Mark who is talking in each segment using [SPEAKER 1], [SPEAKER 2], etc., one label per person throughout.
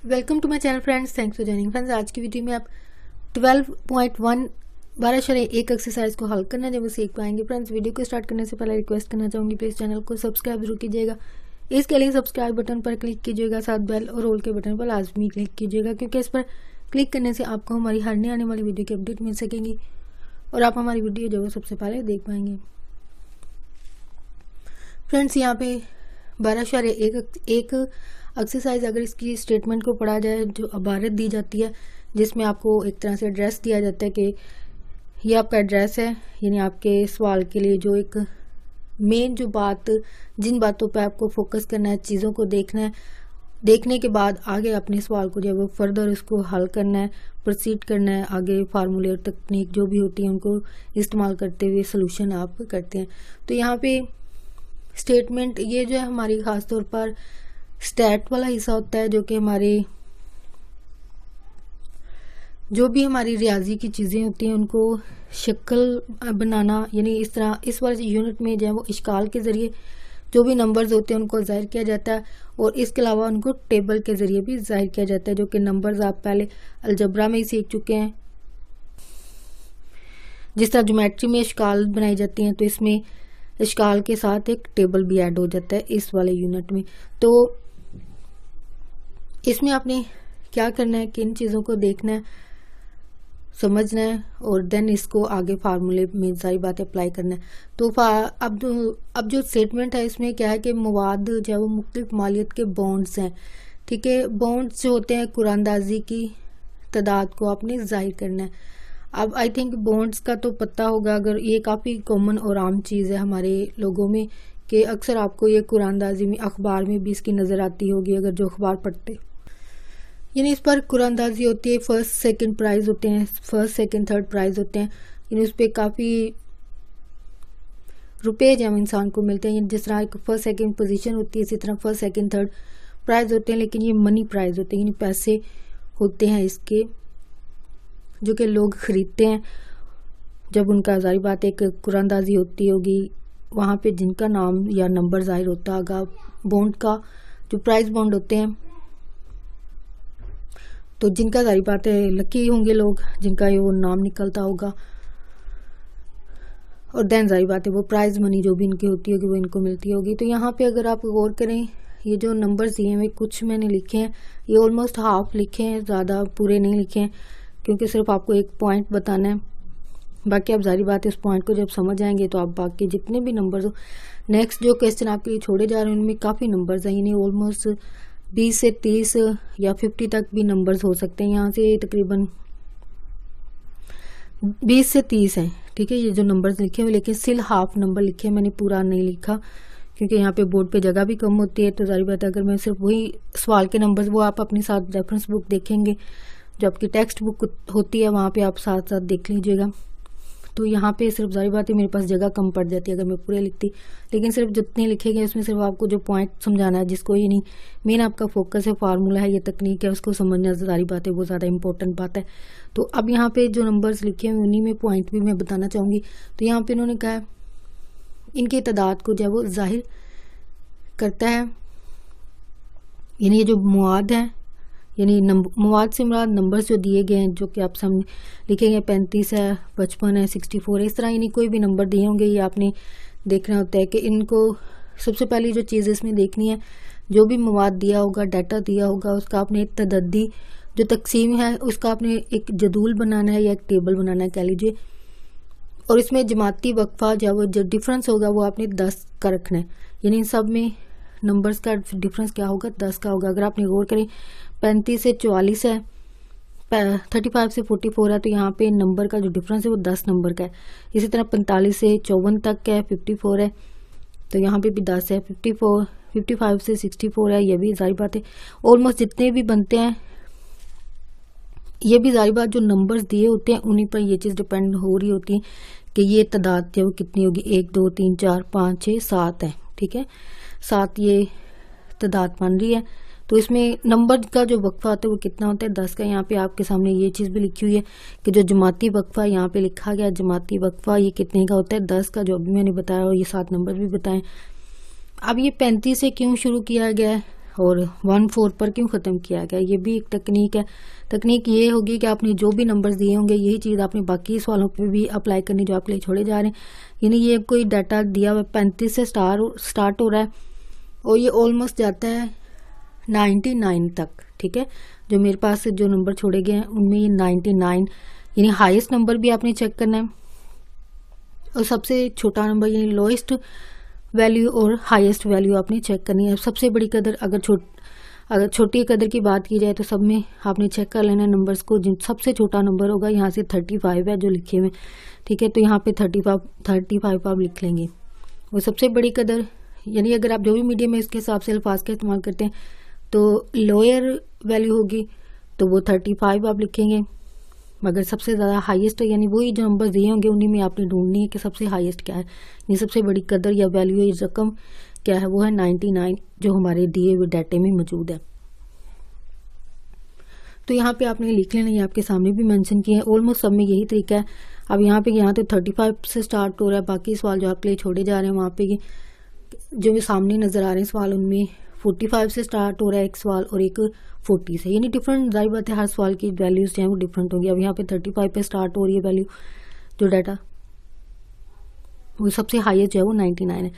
[SPEAKER 1] Welcome to my channel friends, thanks for joining. Friends, आज की video में आप 12.1 12/1 एक्सरसाइज को हल करना जब सीख पाएंगे। फ्रेंड्स, वीडियो को स्टार्ट करने से पहले रिक्वेस्ट करना चाहूँगी, प्लीज़ चैनल को सब्सक्राइब जरूर कीजिएगा। इसके लिए सब्सक्राइब बटन पर क्लिक कीजिएगा, साथ बेल और ऑल के बटन पर लाजमी क्लिक कीजिएगा, क्योंकि इस पर क्लिक करने से आपको हमारी हर नई आने वाली वीडियो की अपडेट मिल सकेगी और आप हमारी वीडियो जो है सबसे पहले देख पाएंगे। फ्रेंड्स, यहाँ पे 12/1 एक्सरसाइज अगर इसकी स्टेटमेंट को पढ़ा जाए, जो इबारत दी जाती है जिसमें आपको एक तरह से एड्रेस दिया जाता है कि ये आपका एड्रेस है, यानी आपके सवाल के लिए जो एक मेन जो बात, जिन बातों पे आपको फोकस करना है, चीज़ों को देखना है, देखने के बाद आगे अपने सवाल को जो है वो फर्दर उसको हल करना है, प्रोसीड करना है, आगे फार्मूले और तकनीक जो भी होती है उनको इस्तेमाल करते हुए सोल्यूशन आप करते हैं। तो यहाँ पे स्टेटमेंट ये जो है हमारी ख़ास तौर पर स्टैट वाला हिस्सा होता है, जो कि हमारे जो भी हमारी रियाजी की चीज़ें होती हैं उनको शक्ल बनाना, यानी इस तरह इस वाले यूनिट में जो है वो इश्काल के ज़रिए जो भी नंबर्स होते हैं उनको ज़ाहिर किया जाता है, और इसके अलावा उनको टेबल के ज़रिए भी ज़ाहिर किया जाता है, जो कि नंबर्स आप पहले अलजबरा में ही सीख चुके हैं। जिस तरह ज्योमेट्री में इश्काल बनाई जाती हैं, तो इसमें इश्काल के साथ एक टेबल भी ऐड हो जाता है इस वाले यूनिट में। तो इसमें आपने क्या करना है, किन चीज़ों को देखना है, समझना है, और देन इसको आगे फार्मूले में सारी बातें अप्लाई करना है। तो अब जो स्टेटमेंट है इसमें क्या है कि मवाद जो है वो मुख्तलिफ मालियत के बॉन्ड्स हैं, ठीक है। बॉन्ड्स जो होते हैं कुरानंदाजी की तादाद को आपने जाहिर करना है। अब आई थिंक बॉन्ड्स का तो पता होगा, अगर ये काफ़ी कॉमन और आम चीज़ है हमारे लोगों में कि अक्सर आपको ये कुरानंदाजी में अखबार में भी इसकी नज़र आती होगी, अगर जो अखबार पढ़ते, यानी इस पर कुरानंदाजी होती है। फर्स्ट सेकंड प्राइज़ होते हैं, फर्स्ट सेकंड थर्ड प्राइज़ होते हैं, यानी उस पर काफ़ी रुपए जो इंसान को मिलते हैं। जिस तरह एक फर्स्ट सेकंड पोजीशन होती है, इसी तरह फर्स्ट सेकंड थर्ड प्राइज़ होते हैं, लेकिन ये मनी प्राइज़ होते हैं, यानी पैसे होते हैं इसके, जो कि लोग ख़रीदते हैं। जब उनका ज़ाहिर बात एक कुरानंदाजी होती होगी, वहाँ पे जिनका नाम या नंबर ज़ाहिर होता होगा, बॉन्ड का जो प्राइस बॉन्ड होते हैं, तो जिनका ज़ाहिर बात है लकी होंगे लोग, जिनका ये वो नाम निकलता होगा, और देन ज़ाहिर बात है वो प्राइज़ मनी जो भी इनकी होती होगी वो इनको मिलती होगी। तो यहाँ पे अगर आप गौर करें, ये जो नंबर्स दिए हैं कुछ मैंने लिखे हैं, ये ऑलमोस्ट हाफ लिखे हैं, ज़्यादा पूरे नहीं लिखे हैं, क्योंकि सिर्फ आपको एक पॉइंट बताना है। बाकी आप ज़ाहिर बात है इस पॉइंट को जब समझ आएंगे तो आप बाकी जितने भी नंबर्स हो, नेक्स्ट जो क्वेश्चन आपके लिए छोड़े जा रहे हैं उनमें काफ़ी नंबर्स हैं, यानी ऑलमोस्ट 20 से 30 या 50 तक भी नंबर्स हो सकते हैं। यहाँ से तकरीबन 20 से 30 हैं, ठीक है, ये जो नंबर्स लिखे हुए, लेकिन सिल हाफ नंबर लिखे हैं, मैंने पूरा नहीं लिखा क्योंकि यहाँ पे बोर्ड पे जगह भी कम होती है। तो ज़ाहिर बात है अगर मैं सिर्फ वही सवाल के नंबर्स, वो आप अपने साथ रेफरेंस बुक देखेंगे, जो आपकी टेक्स्ट बुक होती है वहाँ पे आप साथ साथ देख लीजिएगा। तो यहाँ पे सिर्फ ज़ाहिर बात है मेरे पास जगह कम पड़ जाती है अगर मैं पूरे लिखती, लेकिन सिर्फ जितने लिखे गए उसमें सिर्फ आपको जो पॉइंट समझाना है, जिसको ये नहीं मेन आपका फोकस है, फार्मूला है, ये तकनीक है, उसको समझना ज़ाहिर बात है वो ज़्यादा इंपॉर्टेंट बात है। तो अब यहाँ पे जो नंबर्स लिखे हैं उन्हीं में पॉइंट भी मैं बताना चाहूँगी। तो यहाँ पे इन्होंने कहा इनकी तादाद को जो है वो जाहिर करता है, यानी ये जो मवाद है, यानी मवाद से मुराद नंबर्स जो दिए गए हैं, जो कि आप सामने लिखे गए 35 है, 55 है, 64 है, इस तरह यानी कोई भी नंबर दिए होंगे, ये आपने देखना होता है कि इनको सबसे पहली जो चीज़ इसमें देखनी है, जो भी मवाद दिया होगा, डाटा दिया होगा, उसका आपने एक तदद्दी जो तकसीम है उसका आपने एक जदूल बनाना है या एक टेबल बनाना है कह लीजिए, और इसमें जमाती वक्फा जो डिफरेंस होगा वो आपने 10 का रखना है, यानी इन सब में नंबर्स का डिफरेंस क्या होगा, 10 का होगा। अगर आपने गौर करें 35 से 44 है, 35 से 44 है, तो यहाँ पे नंबर का जो डिफरेंस है वो 10 नंबर का है। इसी तरह 45 से 54 तक का है, 54 है, तो यहाँ पे भी 10 है। 55 से 64 है, ये भी जाहिर बात है ऑलमोस्ट जितने भी बनते हैं, ये भी जाहिर बात जो नंबर्स दिए होते हैं उन्हीं पर ये चीज़ डिपेंड हो रही होती है कि ये तादाद जो कितनी होगी, 1 2 3 4 5 6 7 है, ठीक है, 7 ये तादाद बन रही है। तो इसमें नंबर का जो वक्फा होता है वो कितना होता है, 10 का। यहाँ पे आपके सामने ये चीज़ भी लिखी हुई है कि जो जमाती वक्फा यहाँ पे लिखा गया, जमाती वक्फा ये कितने का होता है, 10 का, जो अभी मैंने बताया, और ये 7 नंबर भी बताएं। अब ये 35 से क्यों शुरू किया गया है, और 1-4 पर क्यों ख़त्म किया गया, ये भी एक तकनीक है। तकनीक ये होगी कि आपने जो भी नंबर्स दिए होंगे यही चीज़ आपने बाकी सवालों पे भी अप्लाई करनी जो आपके लिए छोड़े जा रहे हैं। यानी ये कोई डाटा दिया हुआ 35 से स्टार्ट हो रहा है और ये ऑलमोस्ट जाता है 99 तक, ठीक है। जो मेरे पास जो नंबर छोड़े गए हैं उनमें ये 99 यानी हाईएस्ट नंबर भी आपने चेक करना है और सबसे छोटा नंबर यानी लोएस्ट वैल्यू और हाईएस्ट वैल्यू आपने चेक करनी है। सबसे बड़ी कदर अगर छोटी कदर की बात की जाए तो सब में आपने चेक कर लेना नंबर्स को। जिन सबसे छोटा नंबर होगा यहाँ से 35 है जो लिखे हुए, ठीक है, तो यहाँ पे 35 आप लिख लेंगे। वो सबसे बड़ी कदर यानी अगर आप जो भी मीडियम में इसके हिसाब से अल्फाज का इस्तेमाल करते हैं तो लोअर वैल्यू होगी तो वो 35 आप लिखेंगे। मगर सबसे ज़्यादा हाईएस्ट यानी वही जो नंबर दिए होंगे उन्हीं में आपने ढूंढनी है कि सबसे हाईएस्ट क्या है, यानी सबसे बड़ी कदर या वैल्यू या रकम क्या है, वो है 99 जो हमारे दिए हुए डाटे में मौजूद है। तो यहाँ पे आपने लिख लेना, ये आपके सामने भी मेंशन किया है। ऑलमोस्ट सब में यही तरीका है। अब यहाँ तो 35 से स्टार्ट हो रहा है, बाकी सवाल जो आपके लिए छोड़े जा रहे हैं वहाँ पे ये जो सामने नज़र आ रहे हैं सवाल उनमें 45 से स्टार्ट हो रहा है एक सवाल और एक 40 से, यानी डिफरेंट, जाहिर बात है हर सवाल की वैल्यूज जो है वो डिफरेंट होंगी। अब यहाँ पे 35 पे स्टार्ट हो रही है वैल्यू, जो डाटा वो सबसे हाईएस्ट जो है वो 99 है।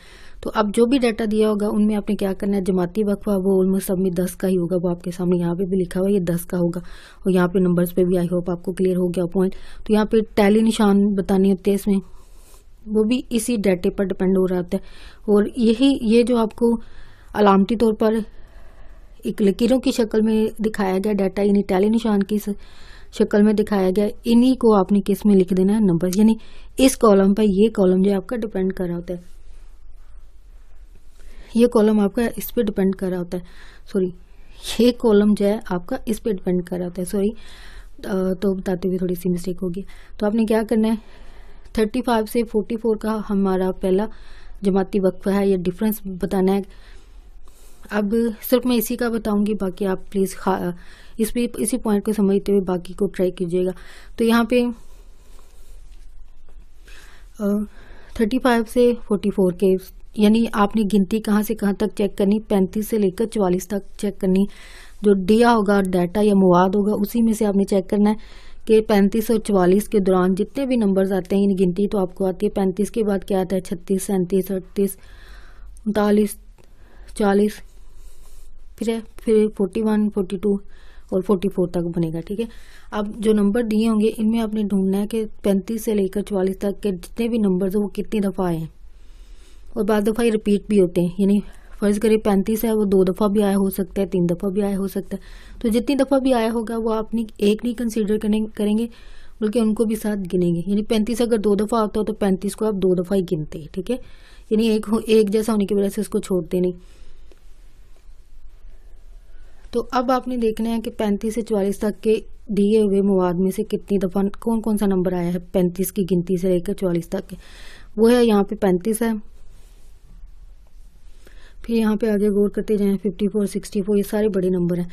[SPEAKER 1] तो अब जो भी डाटा दिया होगा उनमें आपने क्या करना है, जमाती वक्फा वो ऑलमोस्ट सब में 10 का ही होगा, वो आपके सामने यहाँ पे भी लिखा हुआ है, ये 10 का होगा। और यहाँ पे नंबर्स पे भी आई होप आपको क्लियर हो गया पॉइंट। तो यहाँ पे टैली निशान बताने होते हैं इसमें, वो भी इसी डाटे पर डिपेंड हो रहा होता है। और ये जो आपको अलामती तौर पर एक लकीरों की शक्ल में दिखाया गया डाटा, यानी टैली निशान की शक्ल में दिखाया गया, इन्हीं को आपने किस में लिख देना है, नंबर, यानी इस कॉलम पर ये कॉलम जो आपका डिपेंड कर रहा होता है, ये कॉलम आपका इस पे डिपेंड कर रहा होता है, सॉरी ये कॉलम जो है आपका इस पे डिपेंड कर रहा होता है, सॉरी तो बताते हुए थोड़ी सी मिस्टेक होगी। तो आपने क्या करना है, 35 से 44 का हमारा पहला जमाती वक्फा है, ये डिफरेंस बताना है। अब सिर्फ मैं इसी का बताऊंगी, बाकी आप प्लीज़ इसी पॉइंट को समझते हुए बाकी को ट्राई कीजिएगा। तो यहाँ पे 35 से 44 के यानी आपने गिनती कहाँ से कहाँ तक चेक करनी, 35 से लेकर 44 तक चेक करनी। जो दिया होगा डाटा या मवाद होगा उसी में से आपने चेक करना है कि 35 और 44 के दौरान जितने भी नंबर्स आते हैं, यानी गिनती तो आपको आती है। 35 के बाद क्या आता है, 36, 37, 38, 39, 40, फिर 41, 42 और 44 तक बनेगा, ठीक है। अब जो नंबर दिए होंगे इनमें आपने ढूंढना है कि 35 से लेकर 44 तक के जितने भी नंबर्स हैं वो कितनी दफ़ा आए हैं। और बाद दफ़ा ये रिपीट भी होते हैं, यानी फ़र्ज़ करें 35 है, वो 2 दफ़ा भी आया हो सकता है, 3 दफ़ा भी आया हो सकता है। तो जितनी दफ़ा भी आया होगा वो आप एक नहीं कंसीडर करेंगे बल्कि उनको भी साथ गिनेंगे। यानी 35 अगर 2 दफ़ा आता हो तो 35 को आप 2 दफ़ा ही गिनते हैं, ठीक है। यानी एक जैसा होने की वजह से उसको छोड़ते नहीं। तो अब आपने देखना है कि 35 से 44 तक के दिए हुए मवाद में से कितनी दफ़ा कौन कौन सा नंबर आया है 35 की गिनती से लेकर 44 तक के, वो है यहाँ पे 35 है। फिर यहाँ पे आगे गौर करते जाएं 54, 64, ये सारे बड़े नंबर हैं,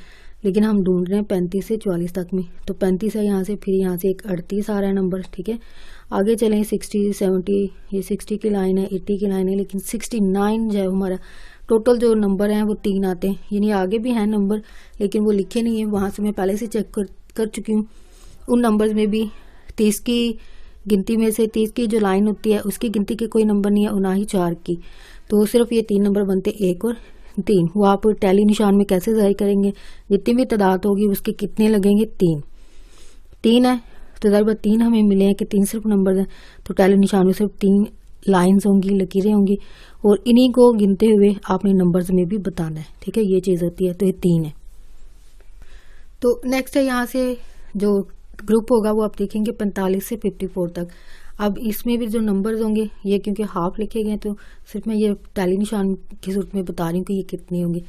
[SPEAKER 1] लेकिन हम ढूंढ रहे हैं 35 से 44 तक में। तो 35 है यहाँ से, फिर यहाँ से एक 38 आ रहा है नंबर, ठीक है। आगे चलें 60, 70, ये 60 की लाइन है, 80 की लाइन है, लेकिन 69 जो है हमारा टोटल जो नंबर हैं वो 3 आते हैं। यानी आगे भी हैं नंबर लेकिन वो लिखे नहीं है, वहाँ से मैं पहले से चेक कर चुकी हूँ। उन नंबर्स में भी 30 की गिनती में से 30 की जो लाइन होती है उसकी गिनती के कोई नंबर नहीं है और ना ही 4 की, तो सिर्फ ये 3 नंबर बनते, 1 और 3। वो आप टैली निशान में कैसे ज़ाहिर करेंगे, जितनी भी तादाद होगी उसके कितने लगेंगे, 3 है। तो ज़रूर 3 हमें मिले हैं कि 3 सिर्फ नंबर हैं, तो टैली निशान में सिर्फ 3 लाइंस होंगी, लकीरें होंगी, और इन्हीं को गिनते हुए आपने नंबर्स में भी बताना है, ठीक है। ये चीज़ होती है, तो ये 3 है। तो नेक्स्ट है यहाँ से जो ग्रुप होगा वो आप देखेंगे 45 से 54 तक। अब इसमें भी जो नंबर्स होंगे ये क्योंकि हाफ लिखे गए तो सिर्फ मैं ये टैली निशान की सूरत में बता रही हूँ कि ये कितने होंगे।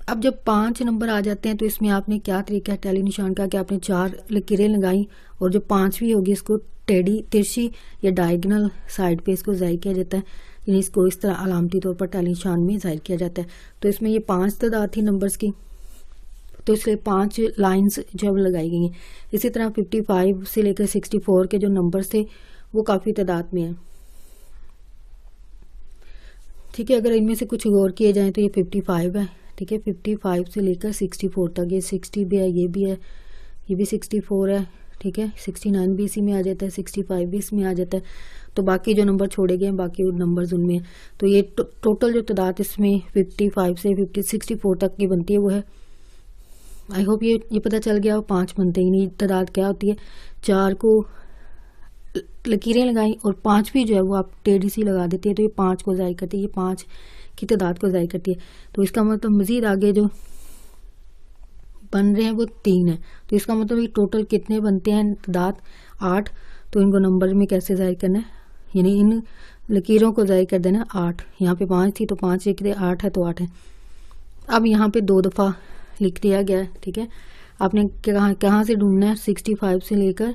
[SPEAKER 1] अब जब 5 नंबर आ जाते हैं तो इसमें आपने क्या तरीका है टैली निशान का कि आपने 4 लकीरें लगाई और जो 5वीं होगी इसको टेढ़ी, तिरछी या डायगोनल साइड पे इसको ज़ाहिर किया जाता है, यानी इसको इस तरह अलामती तौर पर टैली निशान में ज़ाहिर किया जाता है। तो इसमें ये 5 तादाद थी नंबर्स की, तो इसलिए 5 लाइंस जब लगाई गई हैं। इसी तरह 55 से लेकर 64 के जो नंबर्स थे वो काफ़ी तादाद में हैं, ठीक है। अगर इनमें से कुछ गौर किए जाए तो ये 55 है, ठीक है। 55 से लेकर 64 तक, ये 60 भी है, ये भी 64 है, ठीक है। 69 भी इसी में आ जाता है, 65 भी इसमें आ जाता है। तो बाकी जो नंबर छोड़े गए हैं बाकी नंबर्स उनमें है। तो ये टोटल जो तादाद इसमें 55 से 64 तक की बनती है वो है। आई होप ये पता चल गया। 5 बनते ही नहीं, तादाद क्या होती है, 4 को लकीरें लगाई और 5वीं जो है वो आप टेढ़ी सी लगा देते हैं, तो ये 5 को ज़ाहिर करती है, ये 5 की तादाद को ज़ाहिर करती है। तो इसका मतलब मज़ीद आगे जो बन रहे हैं वो 3 है। तो इसका मतलब ये टोटल कितने बनते हैं तादाद, 8। तो इनको नंबर में कैसे ज़ाहिर करना है, यानी इन लकीरों को ज़ाहिर कर देना 8। यहाँ पे 5 थी तो 5 लिख दे, 8 है तो 8 है। अब यहाँ पे 2 दफ़ा लिख दिया गया है, ठीक है। आपने कहाँ से ढूंढना है, 65 से लेकर,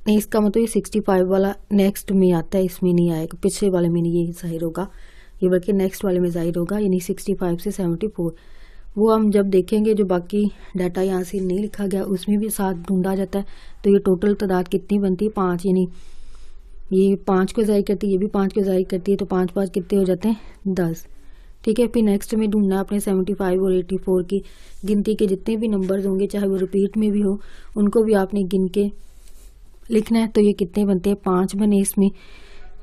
[SPEAKER 1] नहीं इसका मतलब ये 65 वाला नेक्स्ट में आता है, इसमें नहीं आएगा, पिछले वाले में नहीं ये ज़ाहिर होगा, ये बल्कि नेक्स्ट वाले में ज़ाहिर होगा, यानी 65 से 74। वो हम जब देखेंगे जो बाकी डाटा यहाँ से नहीं लिखा गया उसमें भी साथ ढूंढा जाता है। तो ये टोटल तादाद कितनी बनती है, 5, यानी ये 5 को ज़ाहिर करती है, ये भी 5 को ज़ाहिर करती है, तो 5 5 कितने हो जाते हैं, 10, ठीक है। फिर नेक्स्ट में ढूंढना है अपने 75 और 84 की गिनती के जितने भी नंबर्स होंगे, चाहे वो रिपीट में भी हो, उनको भी आपने गिन के लिखना है। तो ये कितने बनते हैं, 5 बने, इसमें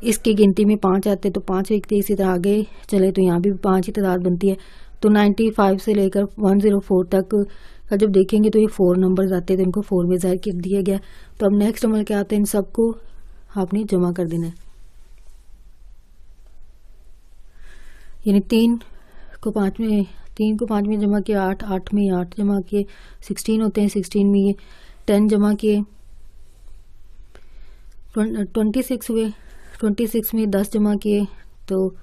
[SPEAKER 1] इसकी गिनती में 5 आते हैं तो 5 लिखते हैं। इसी तरह आगे चले तो यहाँ भी 5 ही तादाद बनती है। तो 95 से लेकर 104 तक का जब देखेंगे तो ये 4 नंबर्स आते हैं, तो इनको 4 में ज़ाहिर कर दिया गया। तो अब नेक्स्ट अमल क्या आता है, इन सबको आपने जमा कर देना है, यानी 3 को 5 में जमा किया, 8 में 8 जमा किए, 16 होते हैं, 16 में ये 10 जमा किए, 26 हुए, 26 में 10 जमा किए तो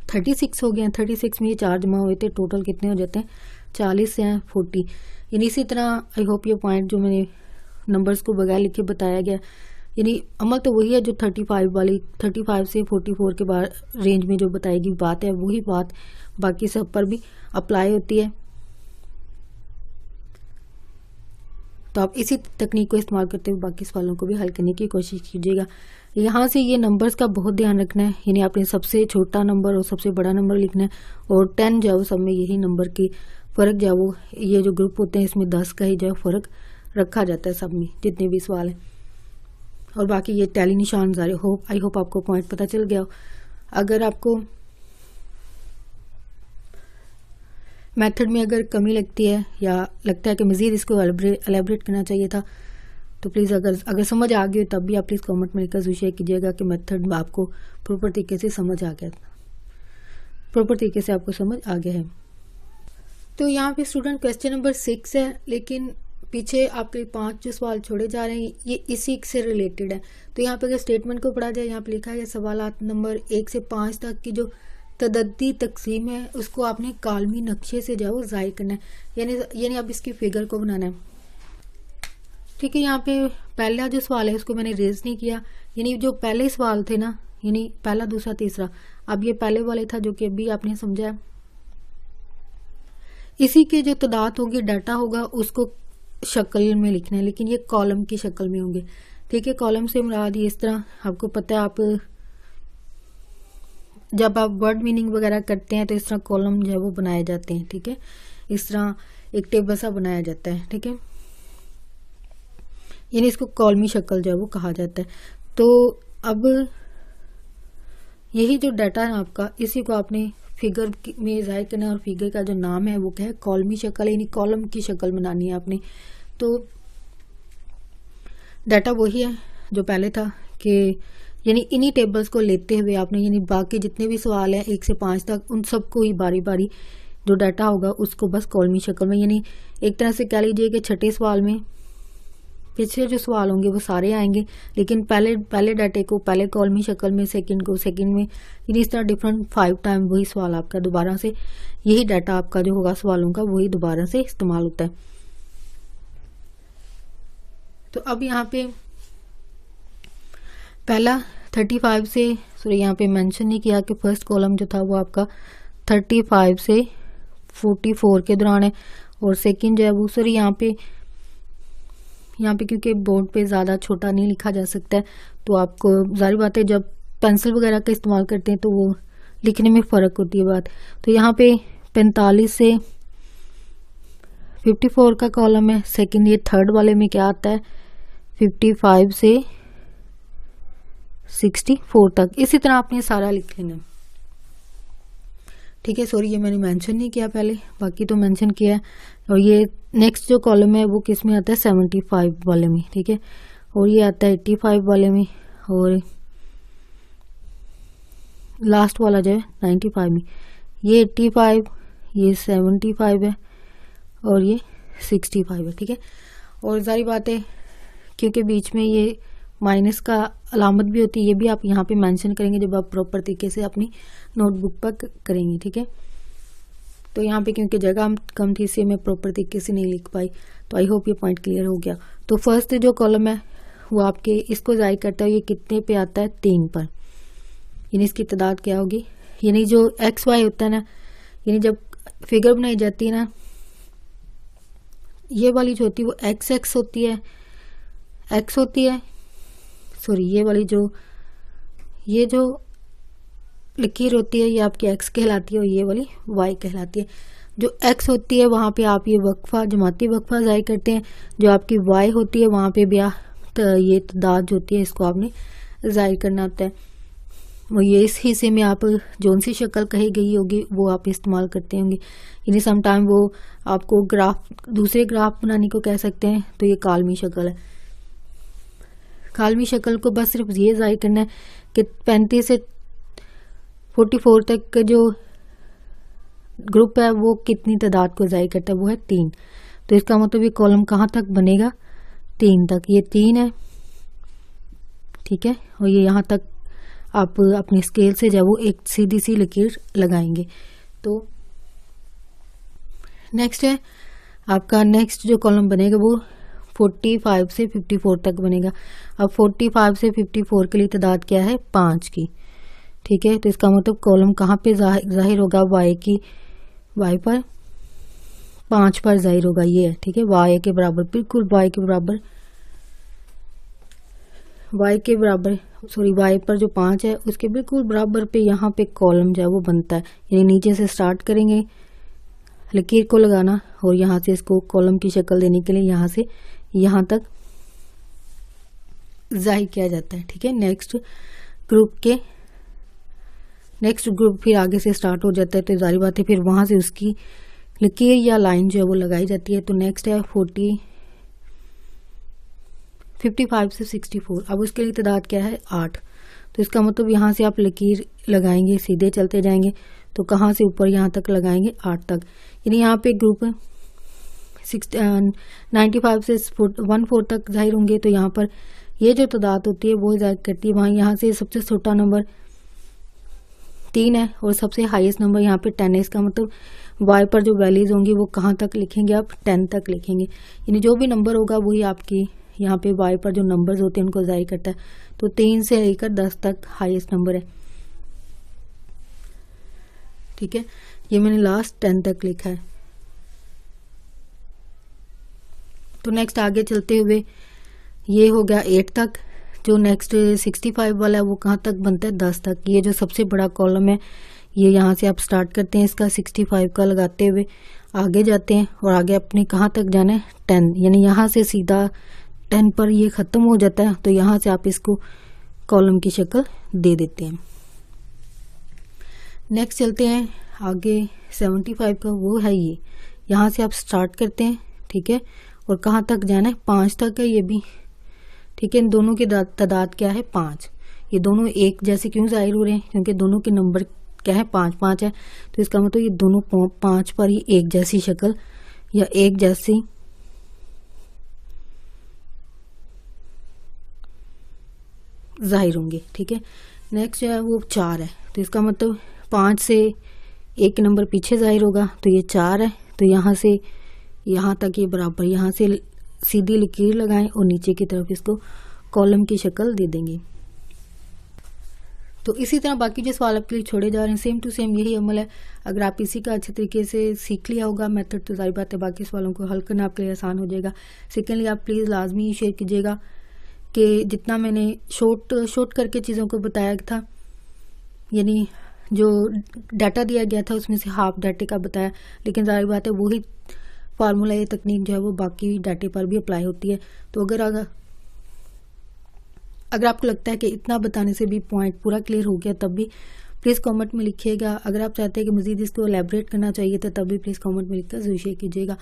[SPEAKER 1] 36 हो गया, 36 में ये 4 जमा हुए थे, टोटल कितने हो जाते हैं, 40 से 40। यानी इसी तरह आई होप ये पॉइंट जो मैंने नंबर्स को बगैर लिखे बताया गया, यानी अमल तो वही है जो 35 से 44 के बाद रेंज में जो बताएगी बात है, वही बात बाकी सब पर भी अप्लाई होती है। तो आप इसी तकनीक को इस्तेमाल करते हुए बाकी सवालों को भी हल करने की कोशिश कीजिएगा। यहाँ से ये नंबर्स का बहुत ध्यान रखना है, यानी आपने सबसे छोटा नंबर और सबसे बड़ा नंबर लिखना है, और 10 जो है वो सब में यही नंबर की फ़र्क जो है वो, ये जो ग्रुप होते हैं इसमें 10 का ही जो है फ़र्क रखा जाता है सब में जितने भी सवाल हैं। और बाकी ये टैली निशान ज़ाहिर हो, आई होप आपको पॉइंट पता चल गया हो। अगर आपको मेथड में अगर कमी लगती है या लगता है कि मज़ीद इसको एलेबरेट करना चाहिए था, तो प्लीज़ अगर समझ आ गई तब भी आप प्लीज़ कमेंट में लिखकर शेयर कीजिएगा कि मेथड आपको प्रॉपर तरीके से समझ आ गया, प्रॉपर तरीके से आपको समझ आ गया है। तो यहाँ पे स्टूडेंट क्वेश्चन नंबर 6 है, लेकिन पीछे आपके 5 जो सवाल छोड़े जा रहे हैं ये इसी से रिलेटेड है। तो यहाँ पे अगर स्टेटमेंट को पढ़ा जाए, यहाँ पे लिखा है सवालात नंबर 1 से 5 तक की जो तदद्दी तकसीम है उसको आपने कालमी नक्शे से जो ज़ाहिर करना है, यानी अब इसकी फिगर को बनाना है, ठीक है। यहाँ पे पहला जो सवाल है उसको मैंने रेज नहीं किया, यानी जो पहले सवाल थे ना, यानी पहला दूसरा तीसरा, अब ये पहले वाले था जो कि अभी आपने समझा, इसी के जो तादाद होगी डाटा होगा उसको शक्ल में लिखना है, लेकिन ये कॉलम की शक्ल में होंगे, ठीक है। कॉलम से मुराद ये इस तरह, आपको पता है आप जब आप वर्ड मीनिंग वगैरह करते हैं तो इस तरह कॉलम जो है वो बनाए जाते हैं, ठीक है। इस तरह एक टेबल सा बनाया जाता है, ठीक है, यानी इसको कॉलमी शक्ल जो है वो कहा जाता है। तो अब यही जो डाटा है आपका, इसी को आपने फिगर में ज़ाहिर करना है, और फिगर का जो नाम है वो क्या है, कॉलमी शक्ल, यानी कॉलम की शक्ल बनानी है आपने। तो डाटा वही है जो पहले था कि यानी इन्हीं टेबल्स को लेते हुए आपने, यानी बाकी जितने भी सवाल हैं 1 से 5 तक, उन सबको ही बारी बारी जो डाटा होगा उसको बस कॉलमी शक्ल में, यानी एक तरह से कह लीजिए कि छठे सवाल में पिछले जो सवाल होंगे वो सारे आएंगे, लेकिन पहले डाटे को पहले कॉलमी शक्ल में, सेकंड को सेकंड में, यानी इस तरह डिफरेंट 5 टाइम वही सवाल आपका दोबारा से, यही डाटा आपका जो होगा सवालों का वही दोबारा से इस्तेमाल होता है। तो अब यहाँ पे पहला 35 से, सॉरी यहाँ पे मेंशन नहीं किया कि फर्स्ट कॉलम जो था वो आपका 35 से 44 के दौरान है, और सेकंड जो है वो, सॉरी यहाँ पे क्योंकि बोर्ड पे ज़्यादा छोटा नहीं लिखा जा सकता है, तो आपको जाहिर बात है जब पेंसिल वगैरह का इस्तेमाल करते हैं तो वो लिखने में फ़र्क होती है बात। तो यहाँ पे 45 से 54 का कॉलम है। सेकंड ये थर्ड वाले में क्या आता है 55 से 64 तक। इसी तरह आपने सारा लिख लेना, ठीक है। सॉरी ये मैंने मेंशन नहीं किया पहले, बाकी तो मेंशन किया है। और ये नेक्स्ट जो कॉलम है वो किस में आता है 75 वाले में, ठीक है। और ये आता है 85 वाले में, और लास्ट वाला जो है 95 में। ये 85, ये 75 है और ये 65 है, ठीक है। और जारी बात है क्योंकि बीच में ये माइनस का अलामत भी होती है, ये भी आप यहाँ पे मेंशन करेंगे जब आप प्रॉपर तरीके से अपनी नोटबुक पर करेंगे, ठीक है। तो यहाँ पे क्योंकि जगह कम थी इसलिए मैं प्रॉपर तरीके से नहीं लिख पाई। तो आई होप ये पॉइंट क्लियर हो गया। तो फर्स्ट जो कॉलम है वो आपके इसको जाहिर करता है, ये कितने पे आता है 3 पर, यानी इसकी तादाद क्या होगी, यानी जो एक्स वाई होता है ना, यानी जब फिगर बनाई जाती है ना, ये वाली जो होती है वो एक्स एक्स होती है, एक्स होती है, सॉरी ये वाली ये जो लकीर होती है ये आपकी एक्स कहलाती है और ये वाली वाई कहलाती है। जो एक्स होती है वहाँ पे आप ये वक्फा जमाती वक्फा जाहिर करते हैं, जो आपकी वाई होती है वहाँ पे भी ये तादाद जो होती है इसको आपने जाहिर करना होता है। वो ये इस हिस्से में आप जोन सी शक्ल कही गई होगी वो आप इस्तेमाल करते होंगे, यानी सम टाइम वो आपको ग्राफ दूसरे ग्राफ बनाने को कह सकते हैं। तो ये कालमी शक्ल है। कालमी शक्ल को बस सिर्फ ये जाहिर करना है कि 35 से 44 तक का जो ग्रुप है वो कितनी तादाद को जाहिर करता है, वो है 3। तो इसका मतलब ये कॉलम कहाँ तक बनेगा 3 तक, ये 3 है, ठीक है। और ये यहाँ तक आप अपनी स्केल से जब वो एक सीधी सी लकीर लगाएंगे। तो नेक्स्ट है आपका नेक्स्ट जो कॉलम बनेगा वो 45 से 54 तक बनेगा। अब 45 से 54 के लिए तादाद क्या है 5 की, ठीक है। तो इसका मतलब कॉलम कहाँ पे जाहिर होगा वाई पर 5 पर जाहिर होगा, ये है, ठीक है। वाई के बराबर, बिल्कुल वाई के बराबर, वाई पर जो 5 है उसके बिल्कुल बराबर पे यहाँ पे कॉलम जो है वो बनता है। यानी नीचे से स्टार्ट करेंगे लकीर को लगाना और यहाँ से इसको कॉलम की शक्ल देने के लिए यहाँ से यहाँ तक जाहिर किया जाता है, ठीक है। नेक्स्ट ग्रुप फिर आगे से स्टार्ट हो जाता है। तो जारी बात है फिर वहां से उसकी लकीर या लाइन जो है वो लगाई जाती है। तो नेक्स्ट है 55 से 64। अब उसके लिए तादाद क्या है 8। तो इसका मतलब यहाँ से आप लकीर लगाएंगे, सीधे चलते जाएंगे तो कहाँ से ऊपर यहाँ तक लगाएंगे 8 तक। यानी यहाँ पे ग्रुप 95 से 14 तक जाहिर होंगे। तो यहाँ पर ये जो तादाद होती है वो जाहिर करती है वहाँ, यहाँ से सबसे छोटा नंबर 3 है और सबसे हाईएस्ट नंबर यहाँ पे 10 है। इसका मतलब वाई पर जो वैल्यूज होंगी वो कहाँ तक लिखेंगे आप 10 तक लिखेंगे। यानी जो भी नंबर होगा वही आपकी यहाँ पे वाई पर जो नंबर्स होते हैं उनको जाहिर करता है। तो 3 से लेकर 10 तक हाईएस्ट नंबर है, ठीक है। ये मैंने लास्ट 10 तक लिखा है। तो नेक्स्ट आगे चलते हुए ये हो गया 8 तक। जो नेक्स्ट 65 वाला है वो कहाँ तक बनता है 10 तक। ये जो सबसे बड़ा कॉलम है ये यहाँ से आप स्टार्ट करते हैं इसका 65 का लगाते हुए आगे जाते हैं और आगे अपने कहाँ तक जाना है 10, यानी यहाँ से सीधा 10 पर ये ख़त्म हो जाता है। तो यहाँ से आप इसको कॉलम की शक्ल दे देते हैं। नेक्स्ट चलते हैं आगे 75 का, वो है ये, यहाँ से आप स्टार्ट करते हैं, ठीक है। और कहाँ तक जाना है 5 तक है ये भी, ठीक है। इन दोनों की तादाद क्या है 5। ये दोनों एक जैसे क्यों जाहिर हो रहे हैं क्योंकि दोनों के नंबर क्या है 5 है। तो इसका मतलब ये दोनों 5 पर ही एक जैसी शक्ल या एक जैसी जाहिर होंगे, ठीक है। नेक्स्ट जो है वो 4 है। तो इसका मतलब 5 से एक नंबर पीछे जाहिर होगा तो ये 4 है। तो यहाँ से यहाँ तक ये बराबर, यहाँ से सीधी लकीर लगाएं और नीचे की तरफ इसको कॉलम की शक्ल दे देंगे। तो इसी तरह बाकी जो सवाल आपके लिए छोड़े जा रहे हैं सेम टू सेम यही अमल है। अगर आप इसी का अच्छे तरीके से सीख लिया होगा मेथड तो जाहिर बात है बाकी सवालों को हल करना आपके लिए आसान हो जाएगा। सेकेंडली आप प्लीज़ लाजमी शेयर कीजिएगा कि जितना मैंने शॉर्ट करके चीज़ों को बताया था, यानी जो डाटा दिया गया था उसमें से हाफ डाटे का बताया, लेकिन जाहिर बात है वही फार्मूला या तकनीक जो है वो बाकी डाटे पर भी अप्लाई होती है। तो अगर आपको लगता है कि इतना बताने से भी पॉइंट पूरा क्लियर हो गया तब भी प्लीज़ कमेंट में लिखिएगा। अगर आप चाहते हैं कि मज़ीद इसको एलैबोरेट करना चाहिए तो तब भी प्लीज़ कमेंट में लिखकर ज़रूर शेयर कीजिएगा।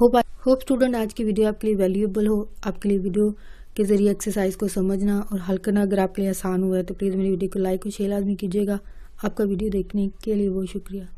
[SPEAKER 1] होप स्टूडेंट आज की वीडियो आपके लिए वैल्यूएबल हो, आपके लिए वीडियो के ज़रिए एक्सरसाइज को समझना और हल करना अगर आपके लिए आसान हुआ है तो प्लीज़ मेरी वीडियो को लाइक और शेयर लाजमी कीजिएगा। आपका वीडियो देखने के लिए बहुत शुक्रिया।